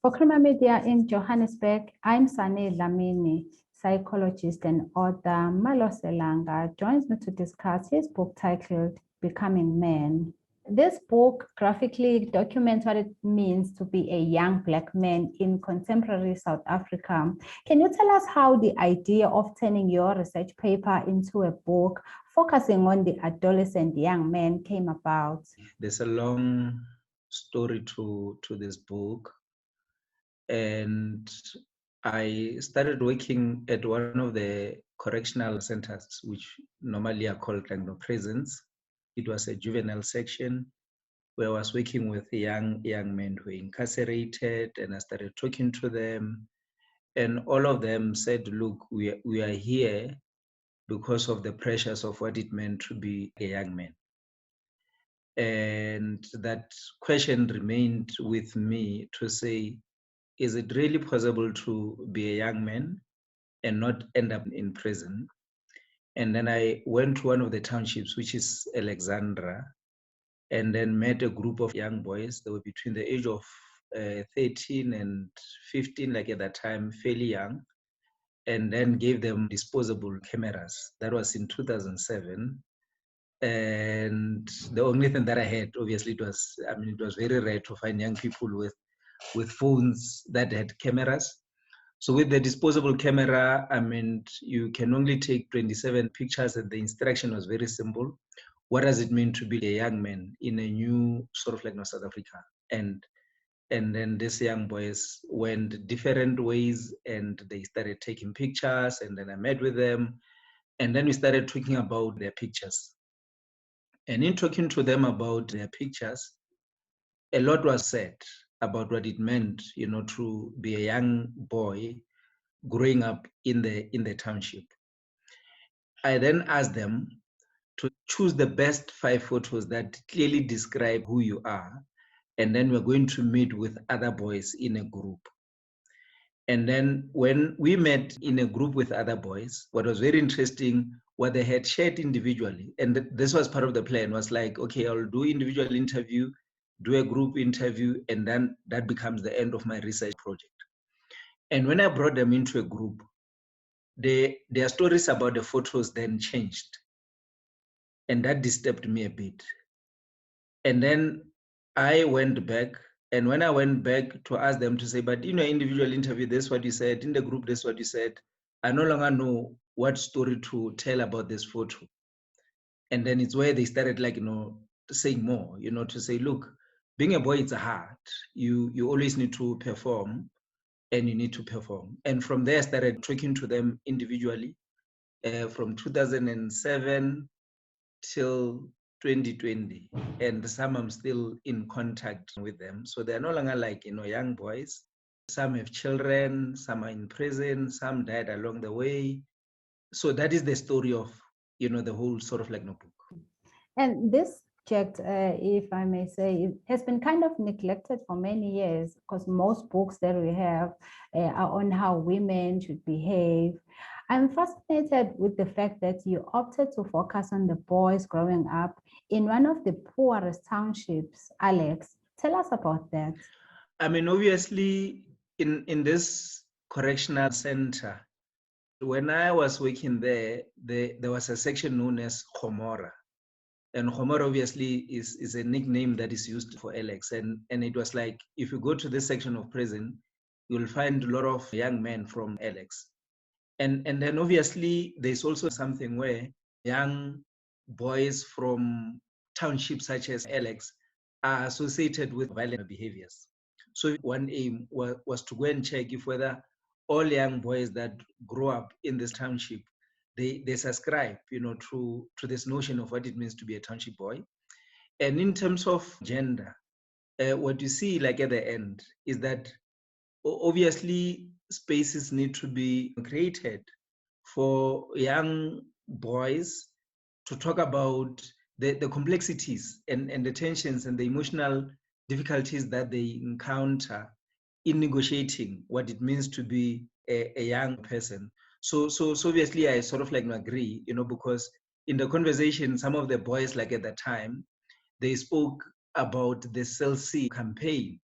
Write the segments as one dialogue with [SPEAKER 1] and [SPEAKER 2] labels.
[SPEAKER 1] For Crema Media in Johannesburg, I'm Sane Lamini, psychologist and author. Malose Langa joins me to discuss his book titled Becoming Man. This book graphically documents what it means to be a young Black man in contemporary South Africa. Can you tell us how the idea of turning your research paper into a book focusing on the adolescent young man came about?
[SPEAKER 2] There's a long story to this book, and I started working at one of the correctional centers, which normally are called like prisons. It was a juvenile section where I was working with young men who were incarcerated, and I started talking to them, and all of them said, "Look, we are here because of the pressures of what it meant to be a young man." And that question remained with me to say, is it really possible to be a young man and not end up in prison? And then I went to one of the townships, which is Alexandra, and then met a group of young boys. They were between the age of 13 and 15, like at that time, fairly young, and then gave them disposable cameras. That was in 2007. And the only thing that I had, obviously, it was very rare to find young people with phones that had cameras. So with the disposable camera, you can only take 27 pictures, and the instruction was very simple. What does it mean to be a young man in a new sort of like South Africa? And then these young boys went different ways, and they started taking pictures, and then I met with them, and then we started talking about their pictures. And in talking to them about their pictures, a lot was said about what it meant, to be a young boy growing up in the township. I then asked them to choose the best 5 photos that clearly describe who you are, and then we're going to meet with other boys in a group. And then when we met in a group with other boys, what was very interesting, what they had shared individually, and this was part of the plan, was like, okay, I'll do individual interview, do a group interview, and then that becomes the end of my research project. And when I brought them into a group, their stories about the photos then changed. And that disturbed me a bit. And then I went back, and when I went back to ask them to say, but in your individual interview, this is what you said, in the group, this is what you said, I no longer know what story to tell about this photo. And then it's where they started saying more, to say, look, being a boy, it's hard. You always need to perform, and you need to perform. And from there, I started talking to them individually from 2007 till 2020, and some I'm still in contact with them. So they're no longer like young boys. Some have children, some are in prison, some died along the way. So that is the story of the whole sort of book.
[SPEAKER 1] And this subject, if I may say, has been kind of neglected for many years, because most books that we have are on how women should behave. I'm fascinated with the fact that you opted to focus on the boys growing up in one of the poorest townships. Alex, tell us about that.
[SPEAKER 2] Obviously, in this correctional center, when I was working there was a section known as Gomora. And Gomora obviously is a nickname that is used for Alex. And it was like, if you go to this section of prison, you'll find a lot of young men from Alex. And then obviously there's also something where young boys from townships such as Alex are associated with violent behaviors. So one aim was to go and check if whether all young boys that grow up in this township, they subscribe, to this notion of what it means to be a township boy. And in terms of gender, what you see at the end is that obviously spaces need to be created for young boys to talk about the complexities and the tensions and the emotional difficulties that they encounter in negotiating what it means to be a young person. So obviously I sort of agree, because in the conversation, some of the boys at the time, they spoke about the Cell C campaign.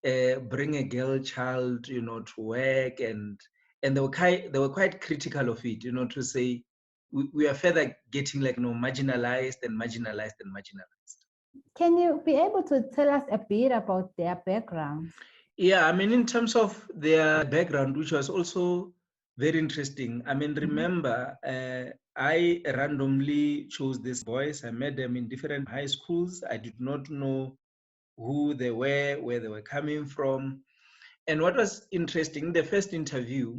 [SPEAKER 2] bring a girl child, to work, and they were quite critical of it, to say we are further getting marginalized and marginalized and marginalized.
[SPEAKER 1] Can you be able to tell us a bit about their backgrounds?
[SPEAKER 2] Yeah, I mean, in terms of their background, which was also very interesting. I mean, remember, I randomly chose these boys. I met them in different high schools. I did not know who they were, where they were coming from. And what was interesting, the first interview,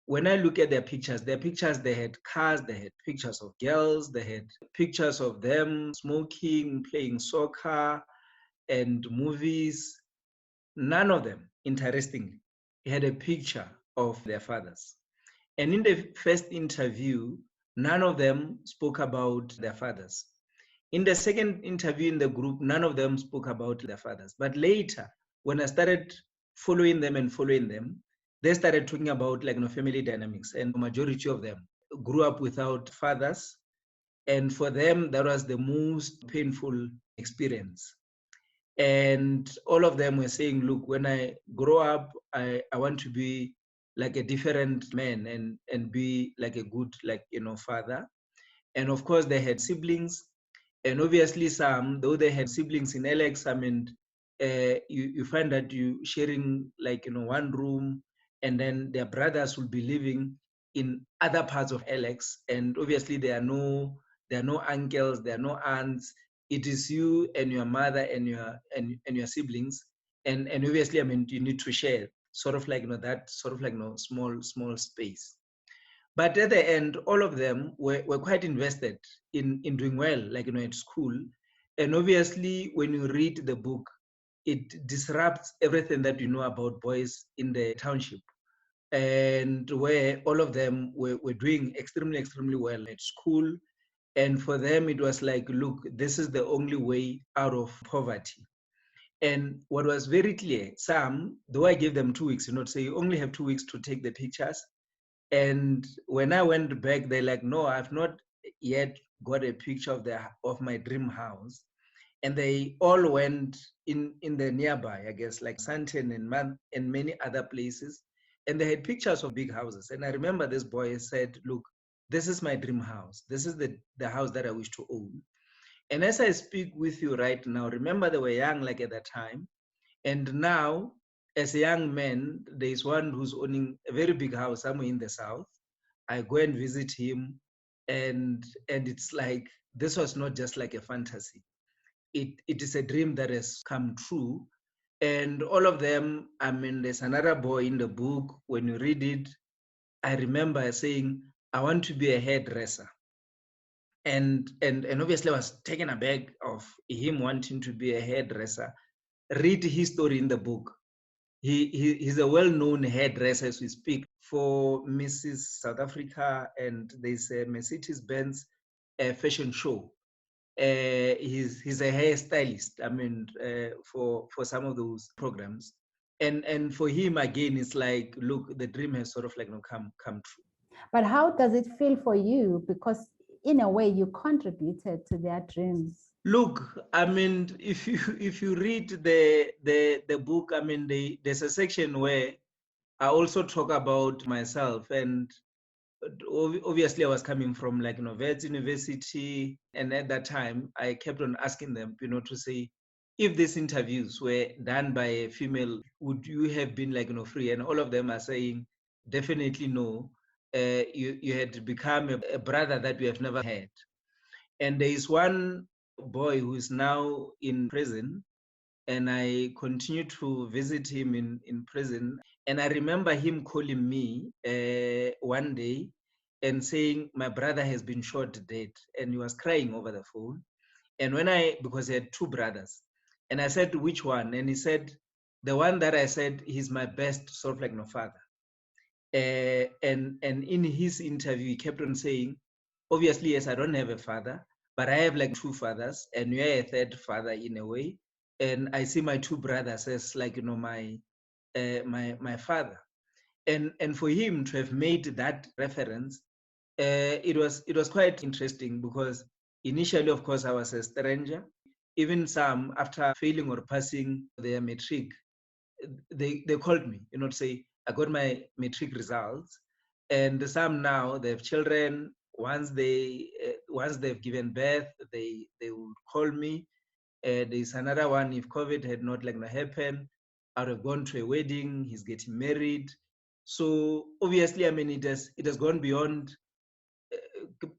[SPEAKER 2] when I look at their pictures, they had cars, they had pictures of girls, they had pictures of them smoking, playing soccer, and movies. None of them, interestingly, had a picture of their fathers. And in the first interview, none of them spoke about their fathers. In the second interview in the group, none of them spoke about their fathers. But later, when I started following them, they started talking about family dynamics, and the majority of them grew up without fathers. And for them, that was the most painful experience. And all of them were saying, look, when I grow up, I want to be like a different man and be like a good father. And of course they had siblings, and obviously some, though they had siblings in Alex, I mean, you find that you sharing one room, and then their brothers will be living in other parts of Alex, and obviously there are no uncles, there are no aunts. It is you and your mother and your siblings, and obviously, I mean, you need to share sort of that sort of small space. But at the end, all of them were quite invested in doing well, at school. And obviously, when you read the book, it disrupts everything that you know about boys in the township, and where all of them were doing extremely well at school. And for them, it was like, look, this is the only way out of poverty. And what was very clear, some, though I gave them 2 weeks, to say you only have 2 weeks to take the pictures. And when I went back, they're like, no, I've not yet got a picture of my dream house. And they all went in the nearby, I guess, like Santon and many other places. And they had pictures of big houses. And I remember this boy said, look, this is my dream house. This is the house that I wish to own. And as I speak with you right now, remember they were young at that time. And now, as a young man, there is one who's owning a very big house somewhere in the south. I go and visit him, and it's like this was not just like a fantasy. It is a dream that has come true. And all of them, I mean, there's another boy in the book. When you read it, I remember saying, I want to be a hairdresser. And obviously I was taken aback of him wanting to be a hairdresser. Read his story in the book. He's a well-known hairdresser as we speak for Mrs. South Africa, and there's a Mercedes-Benz fashion show. He's a hairstylist, I mean, for some of those programs. And for him, again, it's like, look, the dream has sort of come true.
[SPEAKER 1] But how does it feel for you? Because in a way, you contributed to their dreams.
[SPEAKER 2] Look, I mean, if you read the book, I mean, there's a section where I also talk about myself, and obviously I was coming from Wits University, and at that time I kept on asking them, to say, if these interviews were done by a female, would you have been free? And all of them are saying, definitely no. You had become a brother that we have never had. And there is one boy who is now in prison, and I continue to visit him in prison. And I remember him calling me one day and saying, my brother has been shot dead. And he was crying over the phone. And because he had two brothers, and I said, which one? And he said, the one that I said, he's my best sort of father. And in his interview, he kept on saying, obviously, yes, I don't have a father, but I have two fathers, and you're a third father in a way. And I see my two brothers as my father. And for him to have made that reference, it was quite interesting, because initially, of course, I was a stranger. Even some, after failing or passing their matric, they called me, to say, I got my matric results, and some now they have children. Once they've given birth, they will call me. There's another one. If COVID had not happened, I would have gone to a wedding. He's getting married. So obviously, I mean, it has gone beyond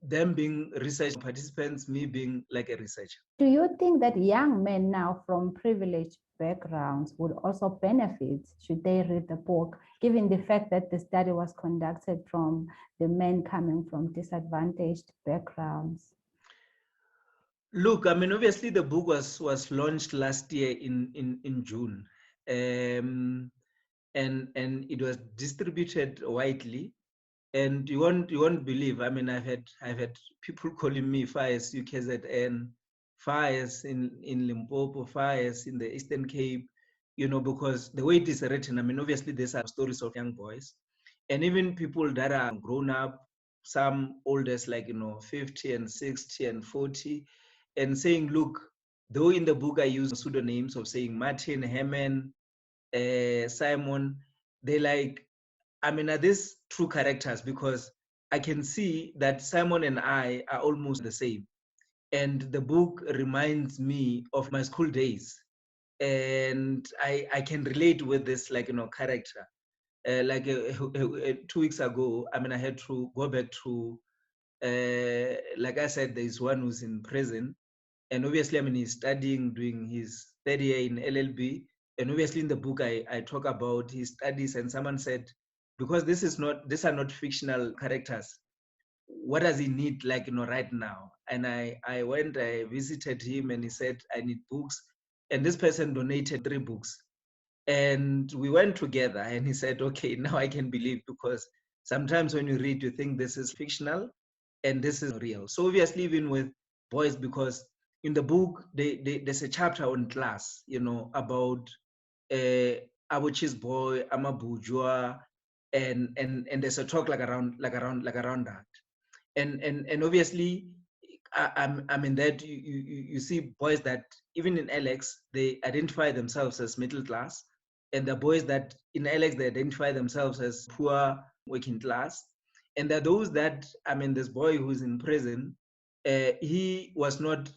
[SPEAKER 2] them being research participants, me being like a researcher.
[SPEAKER 1] Do you think that young men now from privileged backgrounds would also benefit should they read the book, given the fact that the study was conducted from the men coming from disadvantaged backgrounds?
[SPEAKER 2] Look, I mean, obviously the book was launched last year in June, and it was distributed widely. And you won't believe. I mean, I've had people calling me fires UKZN, fires in Limpopo, fires in the Eastern Cape, because the way it is written. I mean, obviously these are stories of young boys, and even people that are grown up, some oldest 50 and 60 and 40, and saying, look, though in the book I use pseudonyms of saying Martin, Herman, Simon, they I mean, are these true characters? Because I can see that Simon and I are almost the same. And the book reminds me of my school days. And I can relate with this, character. 2 weeks ago, I mean, I had to go back to, like I said, there's one who's in prison. And obviously, I mean, he's studying, doing his third year in LLB. And obviously, in the book, I talk about his studies. And someone said, because these are not fictional characters, what does he need right now? And I went, I visited him, and he said, I need books. And this person donated 3 books, and we went together, and he said, okay, now I can believe, because sometimes when you read, you think this is fictional and this is real. So obviously, even with boys, because in the book there's a chapter on class, about Abuchi's boy, Amabujua, and there's a talk around that. And obviously, I mean that you see boys that even in Alex, they identify themselves as middle class, and the boys that in Alex, they identify themselves as poor working class. And there are those that, I mean, this boy who's in prison, he was not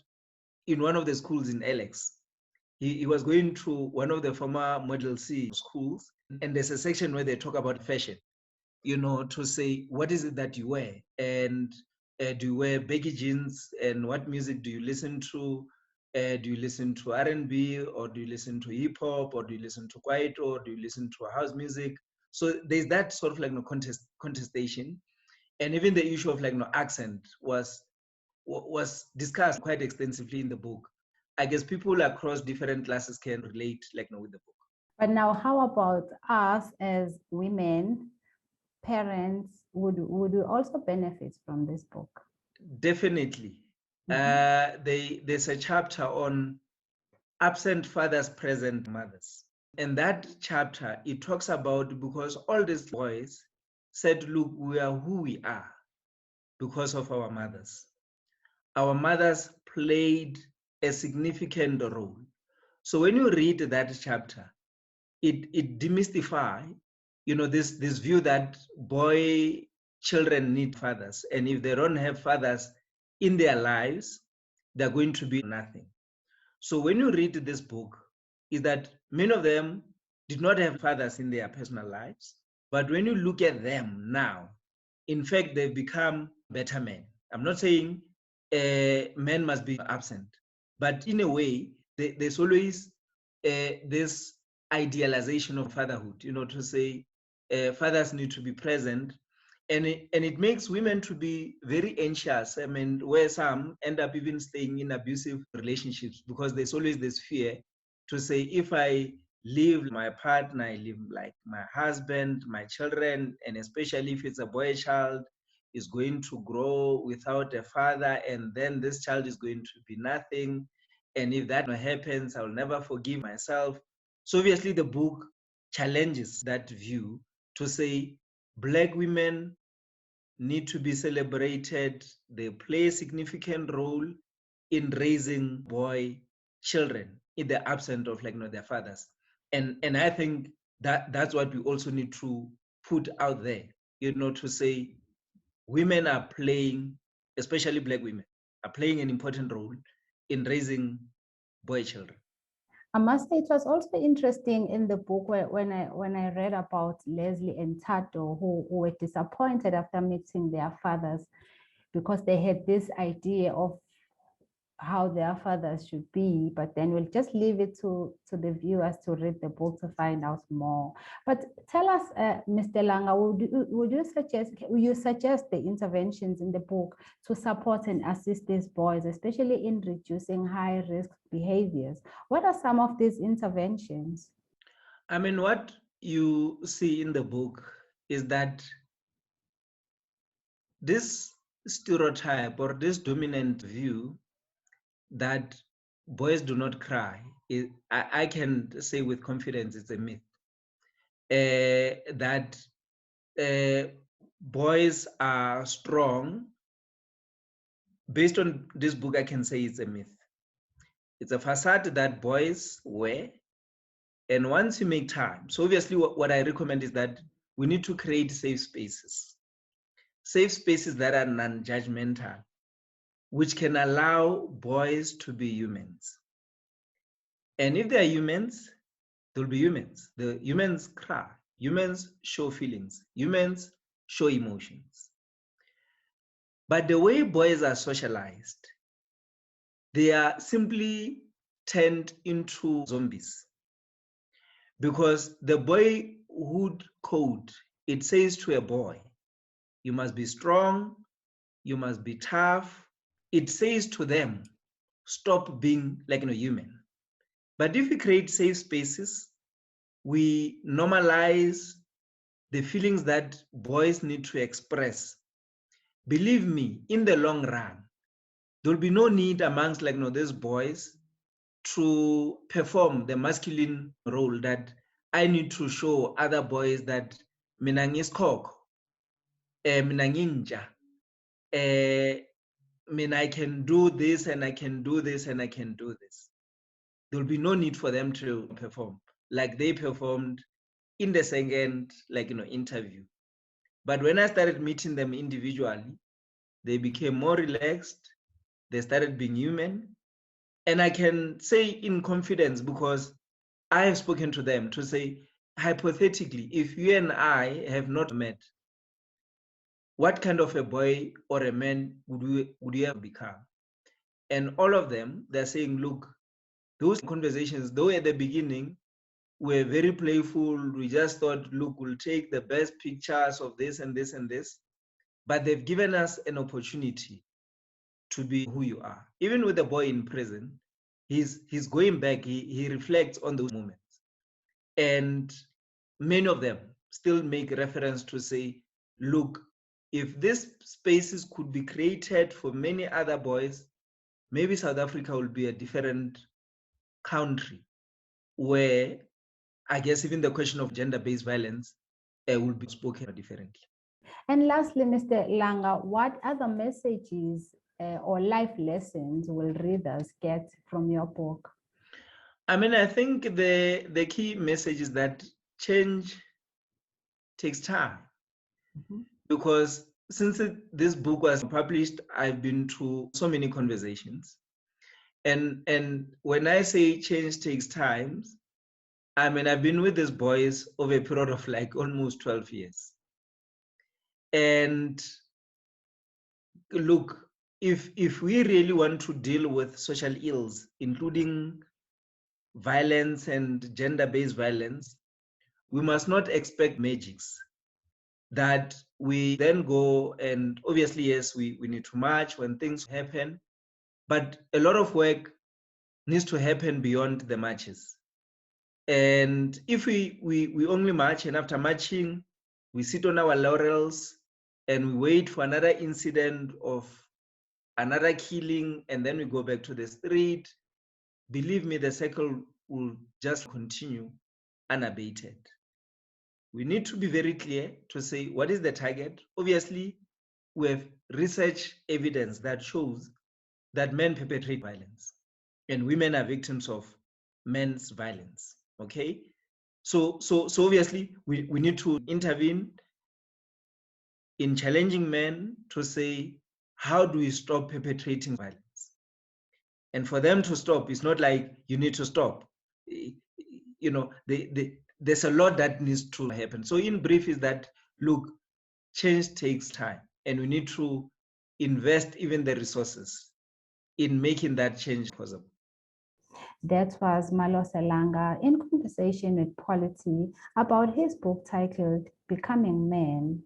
[SPEAKER 2] in one of the schools in Alex. He was going to one of the former Model C schools, and there's a section where they talk about fashion, to say, what is it that you wear? And do you wear baggy jeans? And what music do you listen to? Do you listen to R&B, or do you listen to hip hop, or do you listen to kwaito, or do you listen to house music? So there's that sort of contestation, and even the issue of accent was discussed quite extensively in the book. I guess people across different classes can relate with the book.
[SPEAKER 1] But now, how about us as women, parents? Would we also benefit from this book?
[SPEAKER 2] Definitely. There's a chapter on absent fathers, present mothers. And that chapter, it talks about, because all these boys said, look, we are who we are because of our mothers. Our mothers played a significant role. So when you read that chapter, it demystifies, this view that children need fathers. And if they don't have fathers in their lives, they're going to be nothing. So when you read this book, is that many of them did not have fathers in their personal lives. But when you look at them now, in fact, they've become better men. I'm not saying men must be absent, but in a way, there's always this idealization of fatherhood, to say fathers need to be present. And it makes women to be very anxious. I mean, where some end up even staying in abusive relationships, because there's always this fear to say, if I leave my partner, I leave my husband, my children, and especially if it's a boy child, is going to grow without a father, and then this child is going to be nothing. And if that happens, I'll never forgive myself. So obviously the book challenges that view to say Black women need to be celebrated. They play a significant role in raising boy children in the absence of their fathers. And I think that's what we also need to put out there, to say women are playing, especially Black women, are playing an important role in raising boy children.
[SPEAKER 1] I must say it was also interesting in the book when I read about Leslie and Tato, who were disappointed after meeting their fathers because they had this idea of how their fathers should be, but then we'll just leave it to the viewers to read the book to find out more. But tell us, Mr. Langa, would you suggest the interventions in the book to support and assist these boys, especially in reducing high-risk behaviors? What are some of these interventions?
[SPEAKER 2] I mean, what you see in the book is that this stereotype or this dominant view that boys do not cry, I can say with confidence it's a myth. That boys are strong, based on this book, I can say it's a myth. It's a facade that boys wear. And once you make time, so obviously what I recommend is that we need to create safe spaces that are non-judgmental, which can allow boys to be humans. And if they are humans, they'll be humans. The humans cry, humans show feelings, humans show emotions. But the way boys are socialized, they are simply turned into zombies. Because the boyhood code, it says to a boy, you must be strong, you must be tough. It says to them, stop being like a human. But if we create safe spaces, we normalize the feelings that boys need to express. Believe me, in the long run, there'll be no need amongst these boys to perform the masculine role that I need to show other boys that mina ngiskoko, mina nginja, mina I can do this and I can do this and I can do this. There'll be no need for them to perform like they performed in the second interview. But when I started meeting them individually, they became more relaxed. They started being human. And I can say in confidence, because I have spoken to them, to say, hypothetically, if you and I have not met, what kind of a boy or a man would you have become? And all of them, they're saying, look, those conversations, though at the beginning were very playful, we just thought, look, we'll take the best pictures of this and this and this, but they've given us an opportunity to be who you are. Even with the boy in prison, he's going back, he reflects on those moments. And many of them still make reference to say, look, if these spaces could be created for many other boys, maybe South Africa will be a different country where I guess even the question of gender-based violence will be spoken differently.
[SPEAKER 1] And lastly, Mr. Langa, what other messages or life lessons will readers get from your book?
[SPEAKER 2] I mean, I think the key message is that change takes time. Mm-hmm. Because since this book was published, I've been to so many conversations. And when I say change takes time, I mean, I've been with these boys over a period of almost 12 years. And look, if we really want to deal with social ills, including violence and gender-based violence, we must not expect magics that we then go and obviously, yes, we need to march when things happen, but a lot of work needs to happen beyond the marches. And if we only march, and after marching, we sit on our laurels and we wait for another incident of another killing, and then we go back to the street, believe me, the cycle will just continue unabated. We need to be very clear to say, what is the target? Obviously, we have research evidence that shows that men perpetrate violence and women are victims of men's violence, okay? So obviously we need to intervene in challenging men to say, how do we stop perpetrating violence? And for them to stop, it's not like you need to stop. You know, there's a lot that needs to happen. So in brief is that, look, change takes time, and we need to invest even the resources in making that change possible.
[SPEAKER 1] That was Malose Langa in conversation with Polity about his book titled Becoming Man.